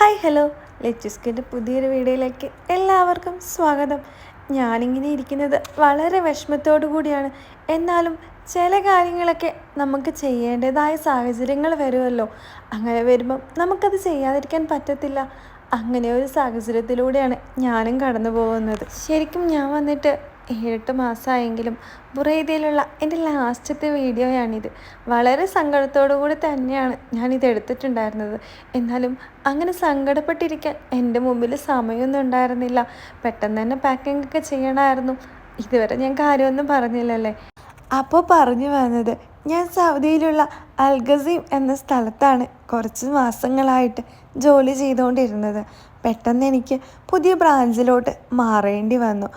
Hi hello ലെറ്റിസ്കിൻ്റെ പുതിയൊരു വീഡിയോയിലേക്ക് എല്ലാവർക്കും സ്വാഗതം. ഞാനിങ്ങനെ ഇരിക്കുന്നത് വളരെ വിഷമത്തോടു കൂടിയാണ്. എന്നാലും ചില കാര്യങ്ങളൊക്കെ നമുക്ക് ചെയ്യേണ്ടതായ സാഹചര്യങ്ങൾ വരുമല്ലോ. അങ്ങനെ വരുമ്പം നമുക്കത് ചെയ്യാതിരിക്കാൻ പറ്റത്തില്ല. അങ്ങനെ ഒരു സാഹചര്യത്തിലൂടെയാണ് ഞാനും കടന്നു പോകുന്നത്. ശരിക്കും ഞാൻ വന്നിട്ട് 7-8 മാസമായെങ്കിലും ബുറൈദയിലുള്ള എൻ്റെ ലാസ്റ്റത്തെ വീഡിയോയാണിത്. വളരെ സങ്കടത്തോടു കൂടി തന്നെയാണ് ഞാനിത് എടുത്തിട്ടുണ്ടായിരുന്നത്. എന്നാലും അങ്ങനെ സങ്കടപ്പെട്ടിരിക്കാൻ എൻ്റെ മുമ്പിൽ സമയമൊന്നും ഉണ്ടായിരുന്നില്ല. പെട്ടെന്ന് തന്നെ പാക്കിംഗ് ഒക്കെ ചെയ്യണമായിരുന്നു. ഇതുവരെ ഞാൻ കാര്യമൊന്നും പറഞ്ഞില്ലല്ലേ. അപ്പോൾ പറഞ്ഞു വന്നത്, ഞാൻ സൗദിയിലുള്ള അൽഗസീം എന്ന സ്ഥലത്താണ് കുറച്ച് മാസങ്ങളായിട്ട് ജോലി ചെയ്തുകൊണ്ടിരുന്നത്. പെട്ടെന്ന് എനിക്ക് പുതിയ ബ്രാഞ്ചിലോട്ട് മാറേണ്ടി വന്നു.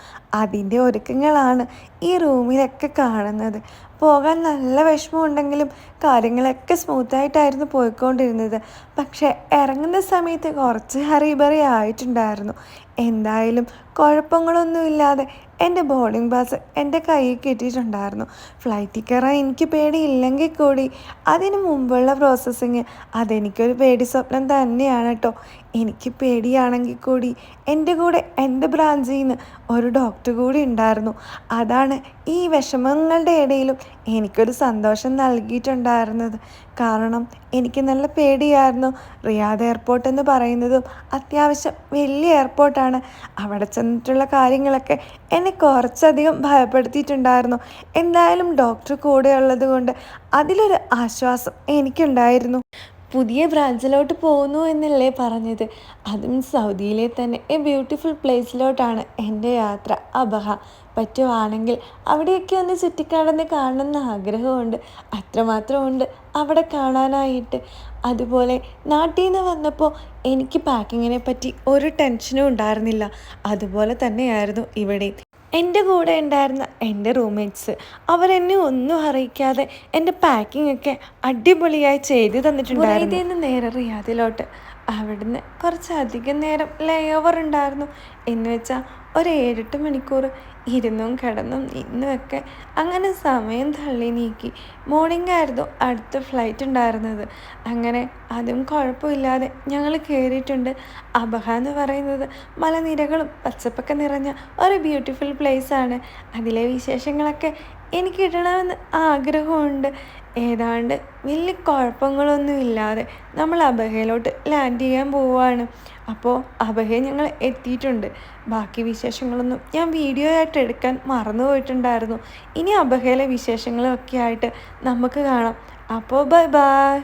അതിൻ്റെ ഒരുക്കങ്ങളാണ് ഈ റൂമിലൊക്കെ കാണുന്നത്. പോകാൻ നല്ല വിഷമമുണ്ടെങ്കിലും കാര്യങ്ങളൊക്കെ സ്മൂത്തായിട്ടായിരുന്നു പോയിക്കൊണ്ടിരുന്നത്. പക്ഷേ ഇറങ്ങുന്ന സമയത്ത് കുറച്ച് ഹറിബറി ആയിട്ടുണ്ടായിരുന്നു. എന്തായാലും കുഴപ്പങ്ങളൊന്നുമില്ലാതെ എൻ്റെ ബോർഡിംഗ് പാസ് എൻ്റെ കയ്യിൽ കിട്ടിയിട്ടുണ്ടായിരുന്നു. ഫ്ലൈറ്റിൽ കയറാൻ എനിക്ക് പേടിയില്ലെങ്കിൽ കൂടി അതിന് മുമ്പുള്ള പ്രോസസ്സിങ് അതെനിക്കൊരു പേടി സ്വപ്നം തന്നെയാണ് കേട്ടോ. എനിക്ക് പേടിയാണെങ്കിൽ കൂടി എൻ്റെ കൂടെ എൻ്റെ ബ്രാഞ്ചിൽ നിന്ന് ഒരു ഡോക്ടർ കൂടി ഉണ്ടായിരുന്നു. അതാണ് ഈ വിഷമങ്ങളുടെ ഇടയിലും എനിക്കൊരു സന്തോഷം നൽകിയിട്ടുണ്ടായിരുന്നത്. കാരണം എനിക്ക് നല്ല പേടിയായിരുന്നു. റിയാദ് എയർപോർട്ട് എന്ന് പറയുന്നതും അത്യാവശ്യം വലിയ എയർപോർട്ടാണ്. അവിടെ ചെന്നിട്ടുള്ള കാര്യങ്ങളൊക്കെ എന്നെ കുറച്ചധികം ഭയപ്പെടുത്തിയിട്ടുണ്ടായിരുന്നു. എന്തായാലും ഡോക്ടർ കൂടെ ഉള്ളത് കൊണ്ട് അതിലൊരു ആശ്വാസം എനിക്കുണ്ടായിരുന്നു. പുതിയ ബ്രാഞ്ചിലോട്ട് പോകുന്നു എന്നല്ലേ പറഞ്ഞത്. അതും സൗദിയിലെ തന്നെ ബ്യൂട്ടിഫുൾ പ്ലേസിലോട്ടാണ് എൻ്റെ യാത്ര. അബഹ പറ്റുവാണെങ്കിൽ അവിടെയൊക്കെ ഒന്ന് ചുറ്റിക്കടന്ന് കാണണമെന്ന് ആഗ്രഹമുണ്ട്. അത്രമാത്രമുണ്ട് അവിടെ കാണാനായിട്ട്. അതുപോലെ നാട്ടിൽ നിന്ന് വന്നപ്പോൾ എനിക്ക് പാക്കിങ്ങിനെ പറ്റി ഒരു ടെൻഷനും ഉണ്ടായിരുന്നില്ല. അതുപോലെ തന്നെയായിരുന്നു ഇവിടെ. എൻ്റെ കൂടെ ഉണ്ടായിരുന്ന എൻ്റെ റൂംമേറ്റ്സ് അവരെന്നെ ഒന്നും അറിയിക്കാതെ എൻ്റെ പാക്കിംഗ് ഒക്കെ അടിപൊളിയായി ചെയ്ത് തന്നിട്ടുണ്ടായിരുന്നു. ഇതിൽ നിന്ന് നേരെ റിയാദിലോട്ട്. അവിടുന്ന് കുറച്ചധികം നേരം ലേ ഓവർ ഉണ്ടായിരുന്നു. എന്ന് വെച്ചാൽ ഒരു 7-8 മണിക്കൂർ ഇരുന്നും കിടന്നും നിന്നുമൊക്കെ അങ്ങനെ സമയം തള്ളി നീക്കി. മോർണിംഗ് ആയിരുന്നു അടുത്ത ഫ്ലൈറ്റ് ഉണ്ടായിരുന്നത്. അങ്ങനെ അതും കുഴപ്പമില്ലാതെ ഞങ്ങൾ കയറിയിട്ടുണ്ട്. അബഹ എന്ന് പറയുന്നത് മലനിരകളും പച്ചപ്പൊക്കെ നിറഞ്ഞ ഒരു ബ്യൂട്ടിഫുൾ പ്ലേസാണ്. അതിലെ വിശേഷങ്ങളൊക്കെ എനിക്ക് കിട്ടണമെന്ന് ആഗ്രഹമുണ്ട്. ഏതാണ്ട് വലിയ കുഴപ്പങ്ങളൊന്നും ഇല്ലാതെ നമ്മൾ അബഹയിലോട്ട് ലാൻഡ് ചെയ്യാൻ പോവുകയാണ്. അപ്പോൾ അബഹയിൽ ഞങ്ങൾ എത്തിയിട്ടുണ്ട്. ബാക്കി വിശേഷങ്ങളൊന്നും ഞാൻ വീഡിയോ ആയിട്ട് എടുക്കാൻ മറന്നു പോയിട്ടുണ്ടായിരുന്നു. ഇനി അബഹയിലെ വിശേഷങ്ങളൊക്കെ ആയിട്ട് നമുക്ക് കാണാം. അപ്പോൾ ബൈ ബൈ.